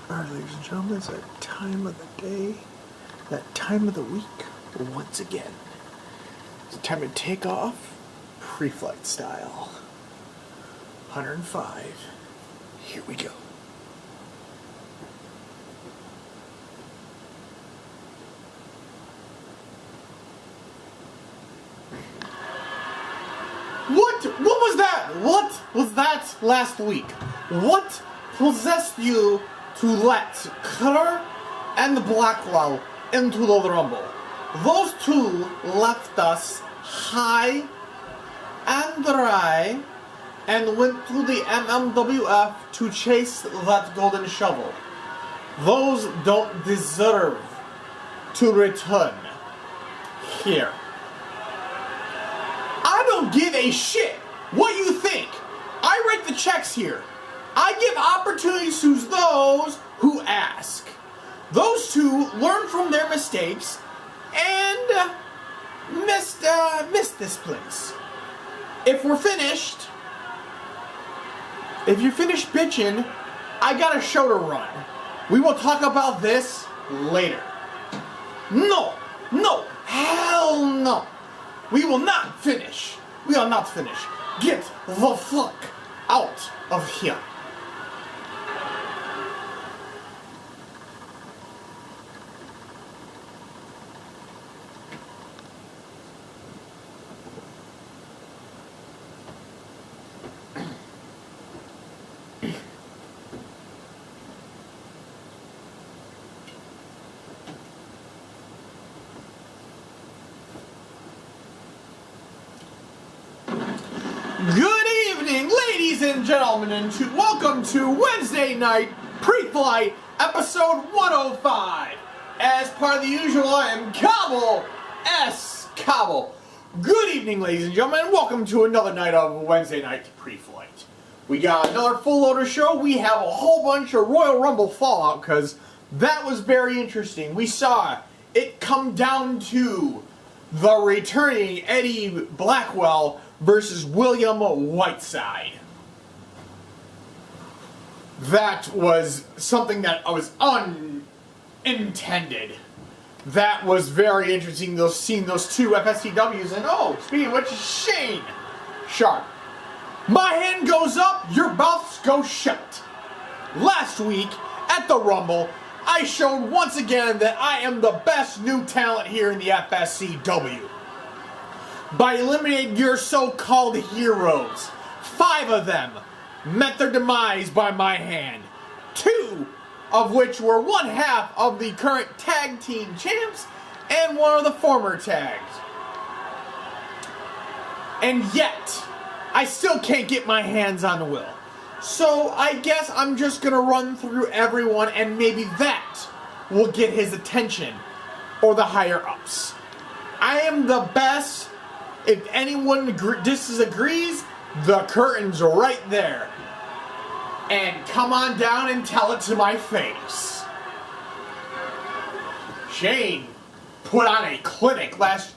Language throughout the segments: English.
Alright, ladies and gentlemen, it's that time of the day, that time of the week, once again. It's time to take off, pre-flight style. 105. Here we go. What was that? What was that last week? What possessed you to let Cutter and the Blackwell into the Rumble? Those two left us high and dry and went to the MMWF to chase that golden shovel. Those don't deserve to return here. I don't give a shit what you think. I write the checks here. I give opportunities to those who ask. Those two learn from their mistakes and missed this place. If you're finished bitching, I got a show to run. We will talk about this later. No, hell no. We will not finish. Get the fuck out of here. Good evening, ladies and gentlemen, and welcome to Wednesday night pre-flight episode 105. As part of the usual, I am Cobble. Good evening, ladies and gentlemen, and welcome to another night of Wednesday night pre-flight. We got another full loader show. We have a whole bunch of Royal Rumble fallout because that was very interesting. We saw it come down to the returning Eddie Blackwell versus William Whiteside. That was something that was unintended. That was very interesting, seeing those two FSCWs, and speaking of which, Shane Sharp. My hand goes up, your mouths go shut. Last week, at the Rumble, I showed once again that I am the best new talent here in the FSCW. By eliminating your so-called heroes. 5 of them met their demise by my hand. 2 of which were one half of the current tag team champs and one of the former tags. And yet, I still can't get my hands on Will. So I guess I'm just gonna run through everyone and maybe that will get his attention or the higher ups. I am the best. If anyone disagrees, the curtain's right there. And come on down and tell it to my face. Shane put on a clinic last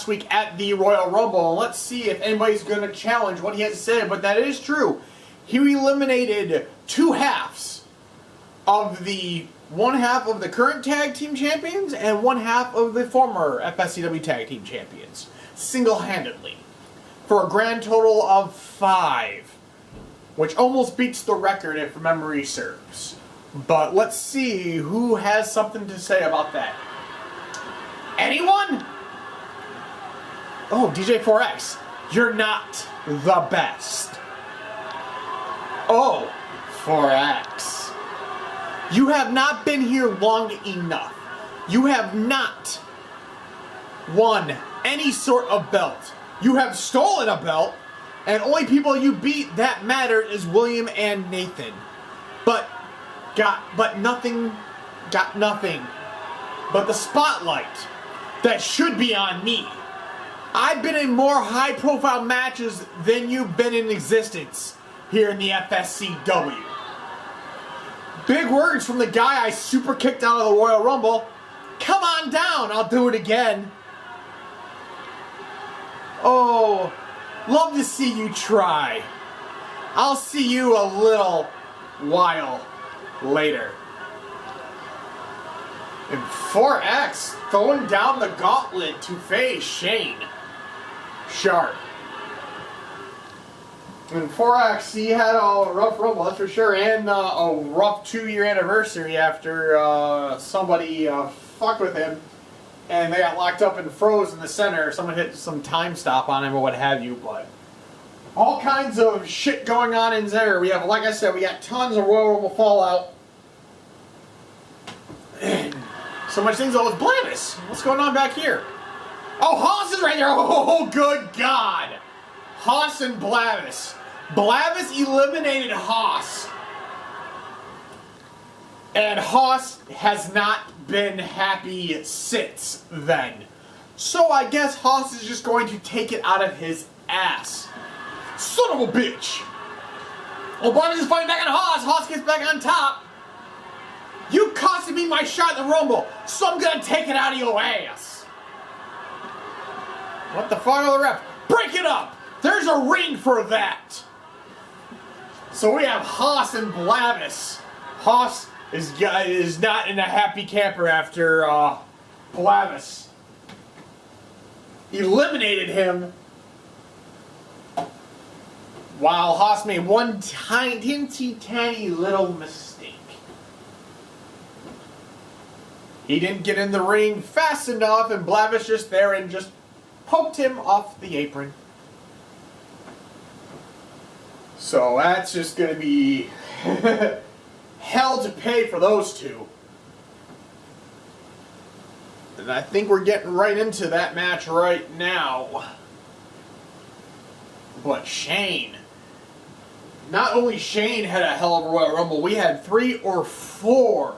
week at the Royal Rumble. And let's see if anybody's going to challenge what he has to say. But that is true. He eliminated 2 halves of one half of the current tag team champions and one half of the former FSCW tag team champions. Single-handedly, for a grand total of 5, which almost beats the record if memory serves. But let's see who has something to say about that. Anyone? Oh, DJ4X, you're not the best. Oh, 4X, you have not been here long enough. You have not won any sort of belt. You have stolen a belt, and only people you beat that matter is William and Nathan. Got nothing but the spotlight that should be on me. I've been in more high-profile matches than you've been in existence here in the FSCW. Big words from the guy I super kicked out of the Royal Rumble. Come on down, I'll do it again. Oh, love to see you try. I'll see you a little while later. And 4X throwing down the gauntlet to face Shane Sharp. And 4X, he had a rough rumble, that's for sure, and a rough 2-year anniversary after somebody fucked with him, and they got locked up and froze in the center. Someone hit some time stop on him or what have you, but all kinds of shit going on in there. We have, like I said, we got tons of Royal Rumble fallout. And so much things. Oh, it's Blavis. What's going on back here? Oh, Haas is right there. Oh, good God. Haas and Blavis. Blavis eliminated Haas. And Haas has not been happy since then. So I guess Haas is just going to take it out of his ass. Son of a bitch. Well, Blavis is fighting back on Haas. Haas gets back on top. You costed me my shot in the Rumble, so I'm gonna take it out of your ass. What the fuck are the ref? Break it up! There's a ring for that! So we have Haas and Blavis. Haas is not in a happy camper after Blavis eliminated him, while Haas made one tiny little mistake. He didn't get in the ring fast enough, and Blavis just there and just poked him off the apron. So that's just going to be hell to pay for those two. And I think we're getting right into that match right now. But Shane. Not only Shane had a hell of a Royal Rumble, we had 3 or 4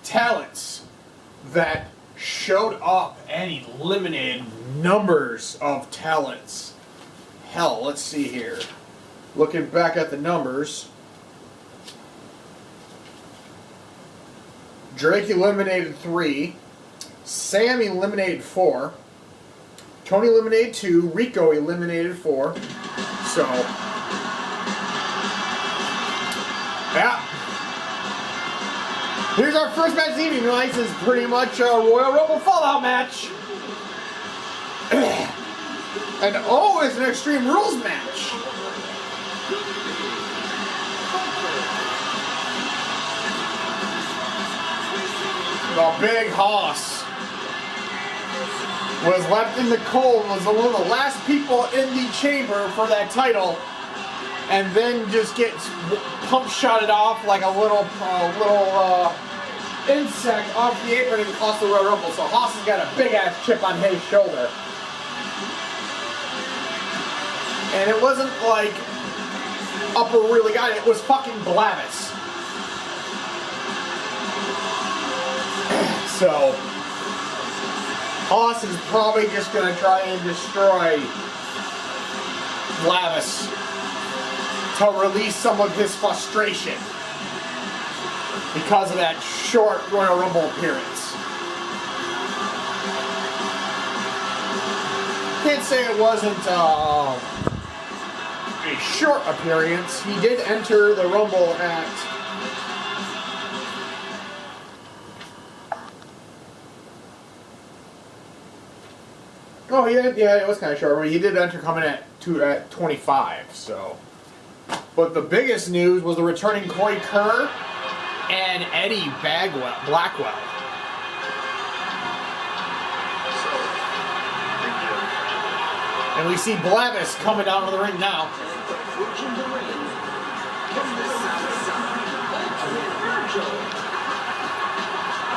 talents that showed up and eliminated numbers of talents. Hell, let's see here. Looking back at the numbers, Drake eliminated 3, Sam eliminated 4, Tony eliminated 2, Rico eliminated 4. So, yeah. Here's our first match of the evening, guys. This is pretty much a Royal Rumble Fallout match. And oh, it's an Extreme Rules match. The Big Hoss was left in the cold, was one of the last people in the chamber for that title, and then just gets pump shotted off like a little insect off the apron and cost the Royal Rumble. So Haas has got a big ass chip on his shoulder. And it wasn't like Upper really got it, it was fucking Blavis. So Haas is probably just gonna try and destroy Blavis to release some of his frustration because of that short Royal Rumble appearance. Can't say it wasn't a short appearance. He did enter the Rumble at yeah, it was kind of short, but he did enter coming at 25, so. But the biggest news was the returning Corey Kerr and Eddie Blackwell. And we see Blavis coming down to the ring now.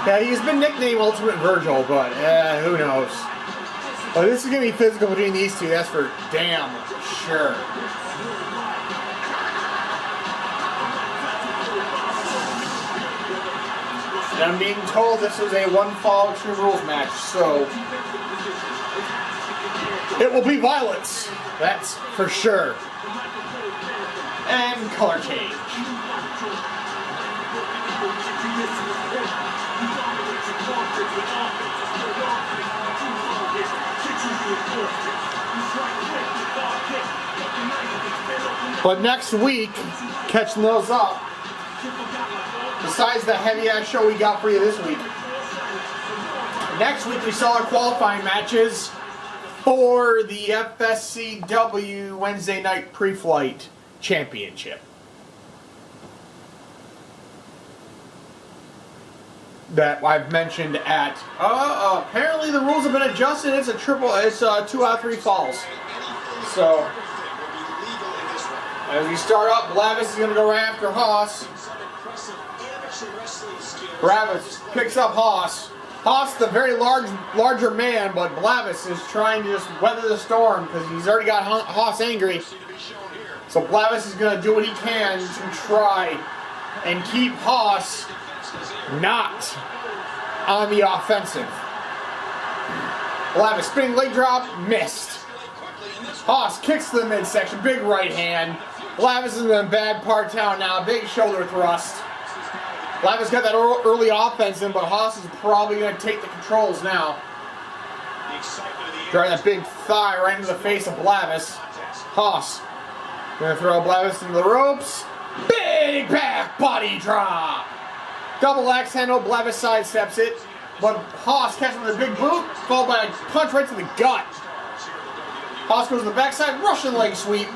Yeah, he's been nicknamed Ultimate Virgil, but who knows. But this is going to be physical between these two, that's for damn sure. And I'm being told this is a one-fall Extreme Rules match, so it will be violence, that's for sure. And color change. But next week, catching those up, besides the heavy-ass show we got for you this week. Next week we saw our qualifying matches for the FSCW Wednesday Night Preflight Championship. That I've mentioned at. Apparently the rules have been adjusted. It's a 2 out of 3 falls. So as we start up, Blavis is going to go right after Haas. Blavis picks up Haas. Haas, the very larger man, but Blavis is trying to just weather the storm because he's already got Haas angry. So Blavis is going to do what he can to try and keep Haas not on the offensive. Blavis spinning leg drop, missed. Haas kicks to the midsection, big right hand. Blavis is in a bad part down now, big shoulder thrust. Blavis got that early offense in, but Haas is probably going to take the controls now. Driving that big thigh right into the face of Blavis. Haas going to throw Blavis into the ropes. Big back body drop. Double axe handle, Blavis sidesteps it, but Haas catches him with a big boot, followed by a punch right to the gut. Haas goes to the backside, Russian leg sweep.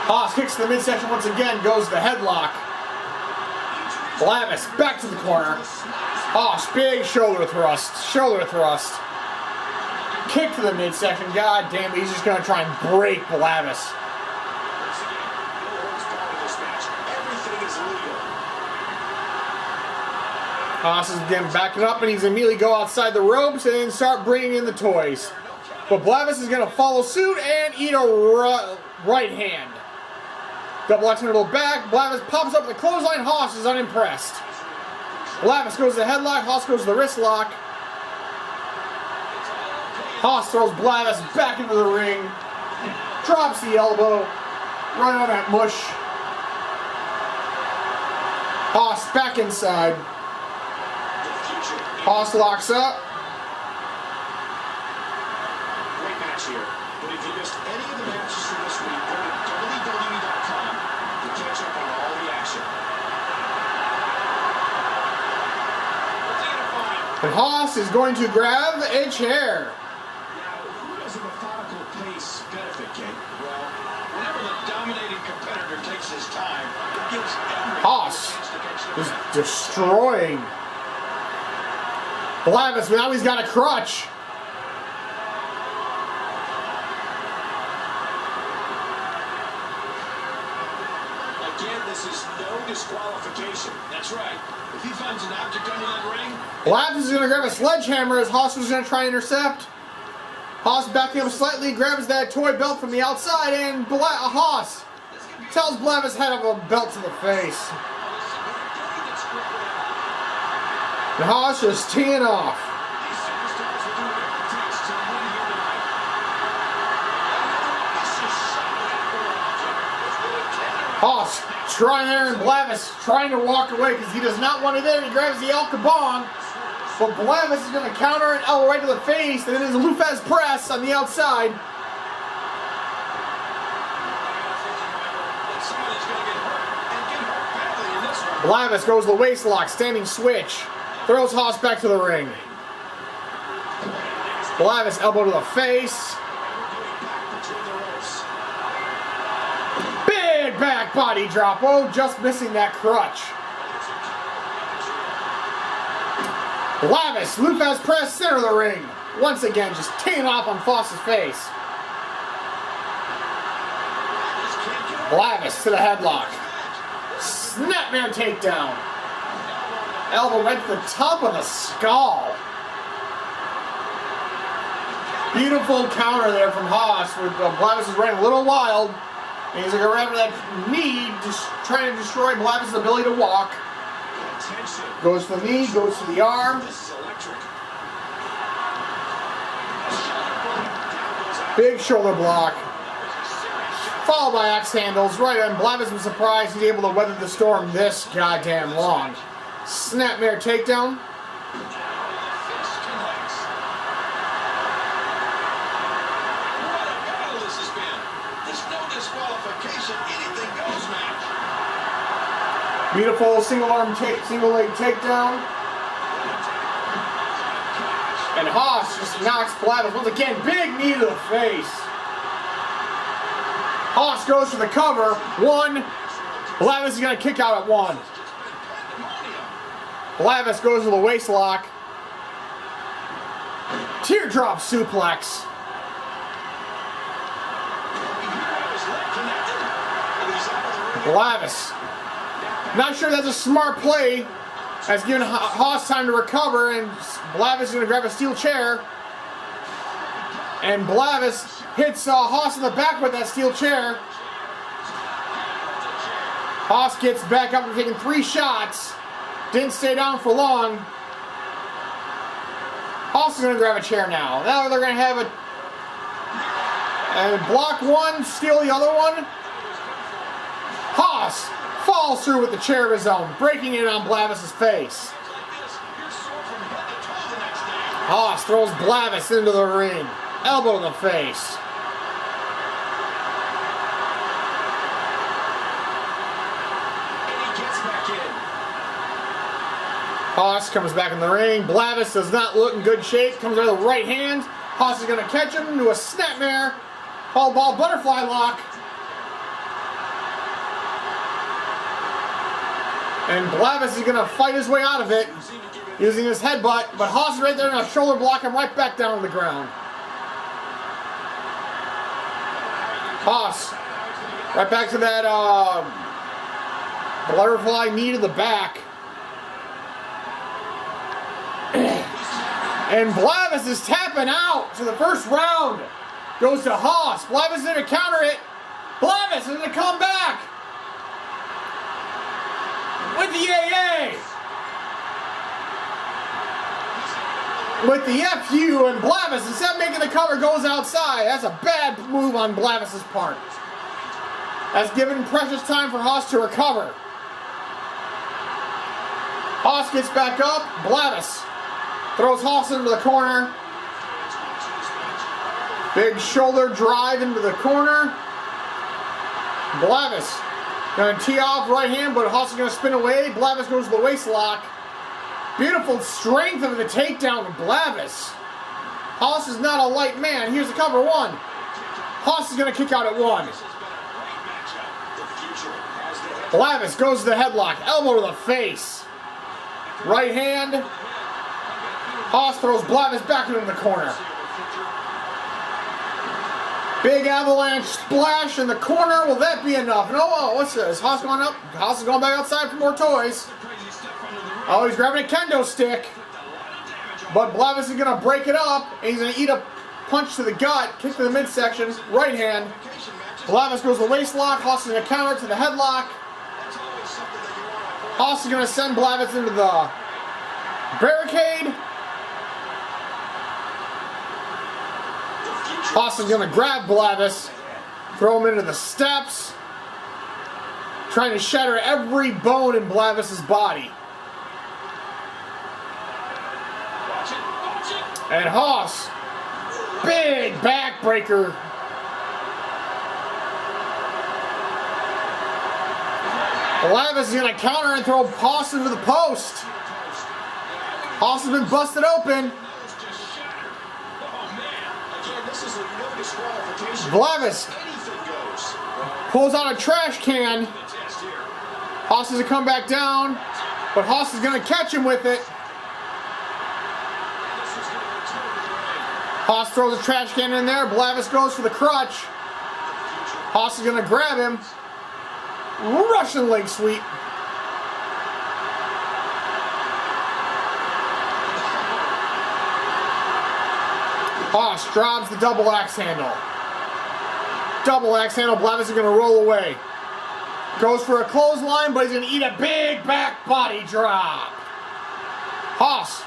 Haas kicks to the midsection once again, goes to the headlock. Blavis back to the corner. Haas, big shoulder thrust. Kick to the midsection. God damn it, he's just going to try and break Blavis. Haas is again backing up, and he's immediately go outside the ropes and then start bringing in the toys. But Blavis is going to follow suit and eat a right hand. Double axe handle back. Blavis pops up with the clothesline. Haas is unimpressed. Blavis goes to the headlock. Haas goes to the wrist lock. Haas throws Blavis back into the ring. Drops the elbow. Right on that mush. Haas back inside. Haas locks up. Great match here. But if you missed any of the matches from this week, go to WWE.com to catch up on all the action. And Haas is going to grab a chair. Now, who does a methodical pace benefit, Kate? Well, whenever the dominating competitor takes his time, it gives everyone Haas a chance to catch their is breath. destroying Blavis, but now he's got a crutch. Again, this is no disqualification. That's right. If he finds an object under that ring, Blavis is going to grab a sledgehammer as Haas is going to try and intercept. Haas backing up slightly, grabs that toy belt from the outside, and Haas tells Blavis head of a belt to the face. And Haas just teeing off. these superstars will do whatever it takes to win here tonight. Vicious shot with that forearm. Haas trying there, and Blavis trying to walk away because he does not want it there. He grabs the El Kabong, but Blavis is going to counter an elbow right to the face, and then his Lufez press on the outside. Somebody's going to get hurt, and get hurt badly in this one. Blavis goes to the waist lock, standing switch, throws Haas back to the ring. Blavis elbow to the face. Between the ropes. Big back body drop. Oh, just missing that crutch. Blavis, Lufez press, center of the ring. Once again, just teeing off on Foss's face. Blavis to the headlock. Snapmare takedown. Elbow right to the top of the skull. Beautiful counter there from Haas, with Blavis is running a little wild. And he's going to grab that knee, just trying to destroy Blavis' ability to walk. Attention. Goes to the knee, goes to the arm. This is electric. A shoulder block. Down goes out. Big shoulder block. Followed by axe handles. Right, and Blavis was surprised he's able to weather the storm this goddamn long. Snapmare takedown. It's an anything goes match. Beautiful single leg takedown. And Haas just knocks Blavis once again. Big knee to the face. Haas goes for the cover. 1. Blavis is going to kick out at 1. Blavis goes to the waist lock. Teardrop suplex. Blavis. Not sure that's a smart play. That's giving Haas time to recover, and Blavis is going to grab a steel chair. And Blavis hits Haas in the back with that steel chair. Haas gets back up and taking 3 shots. Didn't stay down for long. Haas is going to grab a chair now. Now they're going to have and block 1, steal the other one. Haas falls through with the chair of his own, breaking it on Blavis' face. Haas throws Blavis into the ring. Elbow in the face. Haas comes back in the ring. Blavis does not look in good shape. Comes out of the right hand. Haas is going to catch him into a snapmare. Ball butterfly lock. And Blavis is going to fight his way out of it using his headbutt. But Haas is right there and a shoulder block him right back down to the ground. Haas right back to that butterfly knee to the back. And Blavis is tapping out to the first round. Goes to Haas. Blavis is going to counter it. Blavis is going to come back with the AA. With the FU, and Blavis, instead of making the cover, goes outside. That's a bad move on Blavis' part. That's given precious time for Haas to recover. Haas gets back up. Blavis throws Haas into the corner. Big shoulder drive into the corner. Blavis going to tee off right hand, but Haas is going to spin away. Blavis goes to the waist lock. Beautiful strength of the takedown of Blavis. Haas is not a light man. Here's the cover 1. Haas is going to kick out at 1. Blavis goes to the headlock. Elbow to the face. Right hand. Haas throws Blavis back into the corner. Big avalanche splash in the corner. Will that be enough? No, what's this? Haas going up. Haas is going back outside for more toys. Oh, he's grabbing a kendo stick. But Blavis is going to break it up. And he's going to eat a punch to the gut. Kick to the midsection. Right hand. Blavis goes to the waist lock. Haas is going to counter to the headlock. Haas is going to send Blavis into the barricade. Haas is going to grab Blavis, throw him into the steps, trying to shatter every bone in Blavis' body. And Haas, big backbreaker. Blavis is going to counter and throw Haas into the post. Haas has been busted open. Blavis pulls out a trash can. Haas is to come back down, but Haas is going to catch him with it. Haas throws a trash can in there. Blavis goes for the crutch. Haas is going to grab him. Russian leg sweep. Haas drops the double axe handle. Double axe handle. Blavis is going to roll away. Goes for a clothesline, but he's going to eat a big back body drop. Haas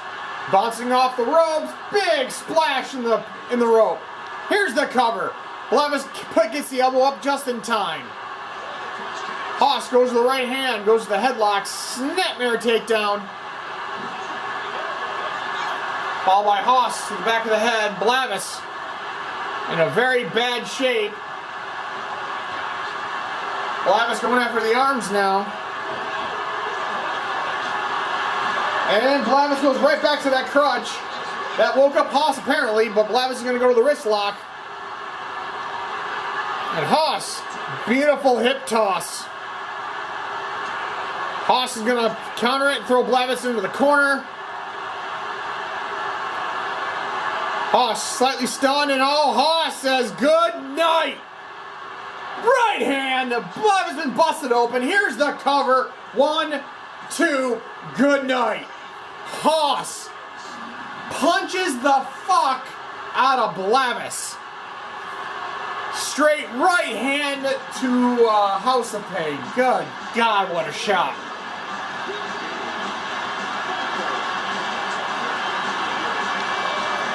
bouncing off the ropes. Big splash in the rope. Here's the cover. Blavis gets the elbow up just in time. Haas goes to the right hand. Goes to the headlock. Snapmare takedown. Followed by Haas to the back of the head. Blavis in a very bad shape. Blavis going after the arms now. And Blavis goes right back to that crutch. That woke up Haas apparently, but Blavis is going to go to the wrist lock. And Haas, beautiful hip toss. Haas is going to counter it and throw Blavis into the corner. Haas slightly stunned, and Haas says good night. Right hand, Blavis has been busted open. Here's the cover. 1, 2, good night. Haas punches the fuck out of Blavis. Straight right hand to House of Pain. Good God, what a shot.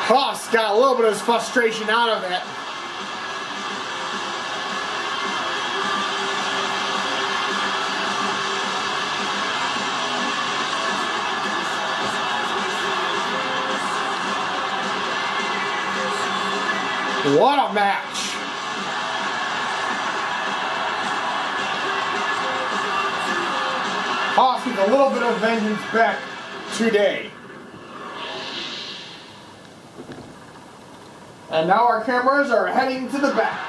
Haas got a little bit of his frustration out of it. What a match. Haas with a little bit of vengeance back today. And now our cameras are heading to the back.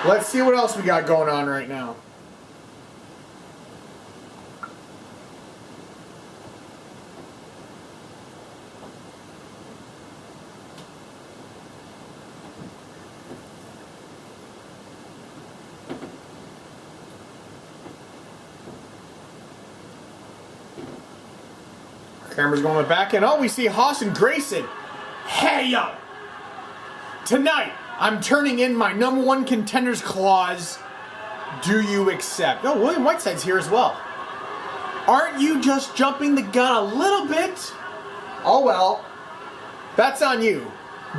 Let's see what else we got going on right now. Camera's going back, and we see Haas and Grayson. Hey, yo! Tonight, I'm turning in my #1 contenders clause. Do you accept? Oh, William Whiteside's here as well. Aren't you just jumping the gun a little bit? Oh, well. That's on you.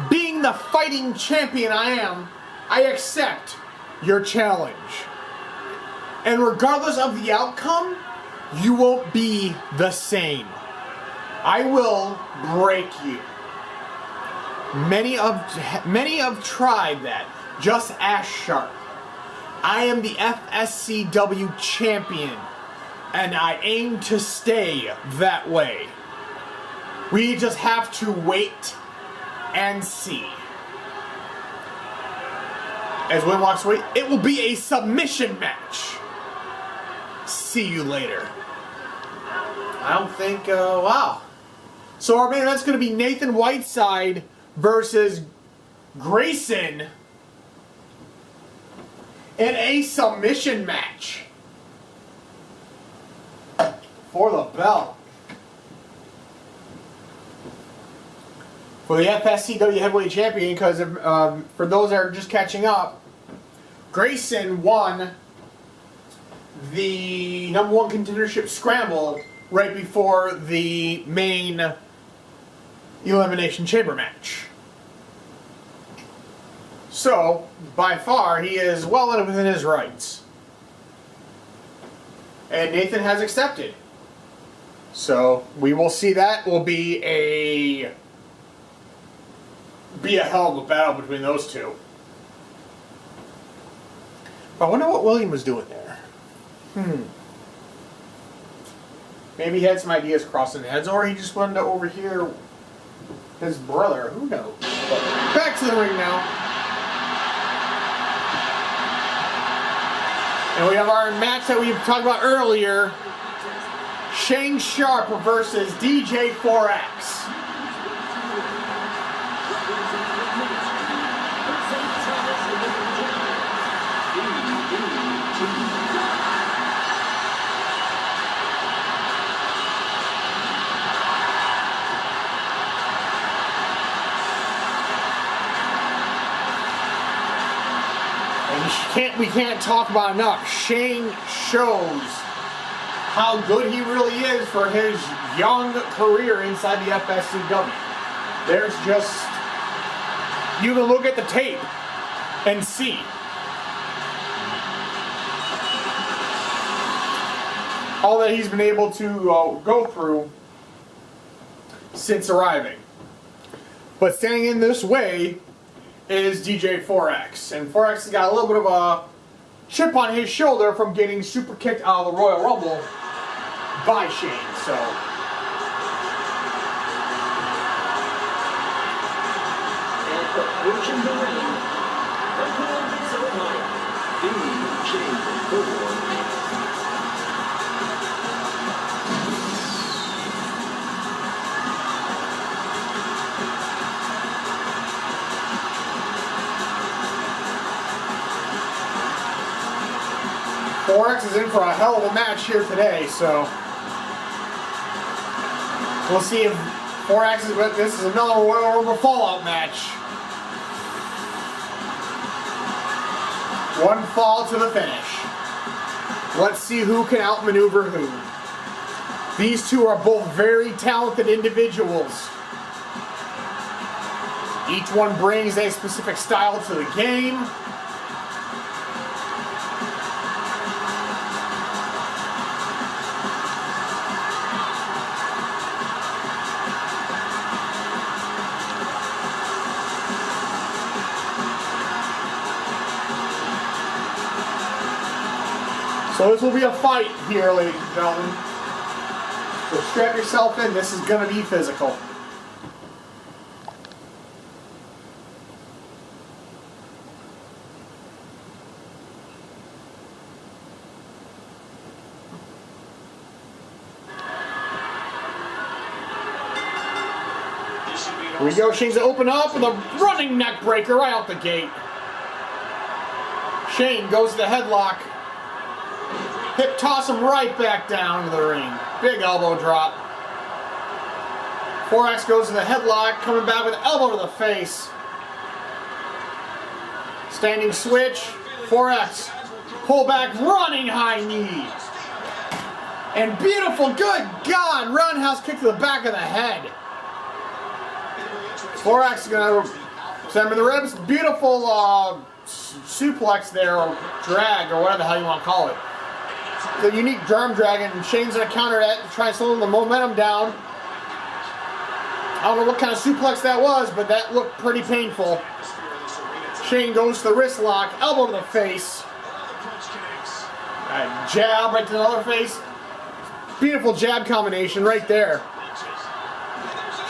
Being the fighting champion I am, I accept your challenge. And regardless of the outcome, you won't be the same. I will break you. Many have tried that. Just ask Sharp. I am the FSCW champion, and I aim to stay that way. We just have to wait and see. As Win walks away, it will be a submission match. See you later. I don't think, wow. So our main event's going to be Nathan Whiteside versus Grayson in a submission match for the belt. For the FSCW Heavyweight Champion, because for those that are just catching up, Grayson won the #1 contendership scramble right before the main Elimination Chamber match. So, by far, he is well within his rights. And Nathan has accepted. So, we will see that will be a hell of a battle between those two. But I wonder what William was doing there. Maybe he had some ideas crossing heads, or he just wanted to overhear his brother. Who knows? But back to the ring now. And we have our match that we talked about earlier. Shane Sharp versus DJ4X. We can't talk about enough. Shane shows how good he really is for his young career inside the FSCW. There's just, you can look at the tape and see. All that he's been able to go through since arriving. But standing in this way is DJ 4X. And 4X has got a little bit of a chip on his shoulder from getting super kicked out of the Royal Rumble by Shane. So approaching the ring, the Pillars of Light, DJ 4X. Forex is in for a hell of a match here today, so we'll see if Forex is. This is another Royal Rumble Fallout match. One fall to the finish. Let's see who can outmaneuver who. These two are both very talented individuals. Each one brings a specific style to the game. So this will be a fight here, ladies and gentlemen. So strap yourself in. This is going to be physical. Here we go. Shane's to open up with a running neck breaker right out the gate. Shane goes to the headlock. Hip toss him right back down to the ring. Big elbow drop. 4X goes to the headlock, coming back with elbow to the face. Standing switch. 4X. Pull back, running high knee. And beautiful, good God, roundhouse kick to the back of the head. 4X is going to send him in the ribs. Beautiful suplex there, or drag, or whatever the hell you want to call it. The unique arm drag, and Shane's going to counter that to try and slow the momentum down. I don't know what kind of suplex that was, but that looked pretty painful. Shane goes to the wrist lock, elbow to the face. Jab right to the other face. Beautiful jab combination right there.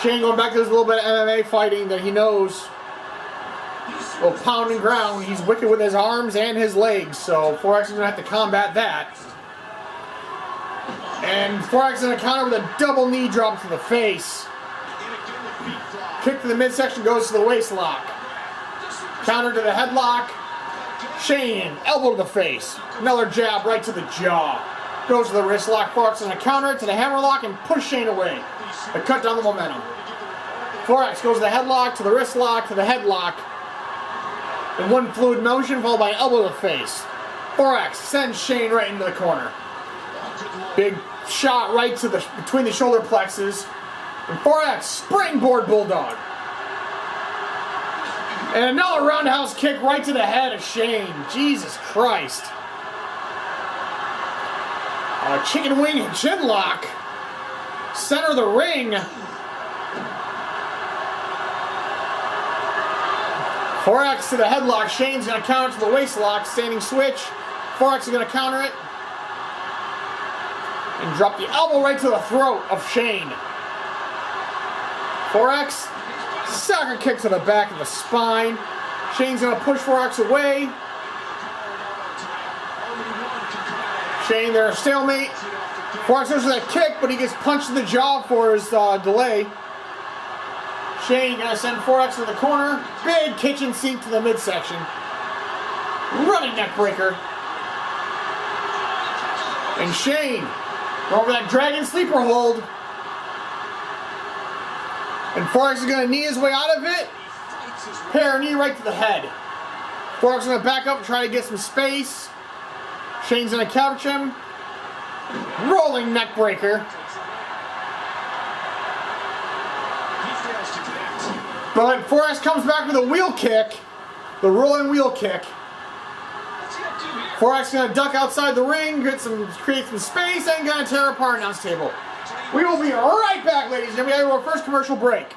Shane going back to his little bit of MMA fighting that he knows. Well, pound and ground. He's wicked with his arms and his legs, so 4X is going to have to combat that. And 4X is going to counter with a double knee drop to the face. Kick to the midsection, goes to the waist lock. Counter to the headlock. Shane, elbow to the face. Another jab right to the jaw. Goes to the wrist lock. 4X is going to counter it to the hammerlock and push Shane away. To cut down the momentum. 4X goes to the headlock, to the wrist lock, to the headlock. In one fluid motion, followed by an elbow to the face. 4X sends Shane right into the corner. Big shot right to the between the shoulder plexus. And 4X springboard bulldog. And another roundhouse kick right to the head of Shane. Jesus Christ. A chicken wing and chin lock. Center of the ring. 4X to the headlock. Shane's going to counter to the waist lock. Standing switch. 4X is going to counter it. And drop the elbow right to the throat of Shane. 4X. Soccer kick to the back of the spine. Shane's going to push 4X away. Shane there, stalemate. 4X goes for that kick, but he gets punched in the jaw for his delay. Shane going to send 4X to the corner. Big kitchen sink to the midsection. Running neck breaker. And Shane going over that dragon sleeper hold. And 4X is going to knee his way out of it. Pair knee right to the head. 4X is going to back up and try to get some space. Shane's going to couch him. Rolling neck breaker. But 4X comes back with a wheel kick. The rolling wheel kick. 4X going to duck outside the ring, create some space, and going to tear apart an announce table. We will be right back, ladies and gentlemen. We have our first commercial break.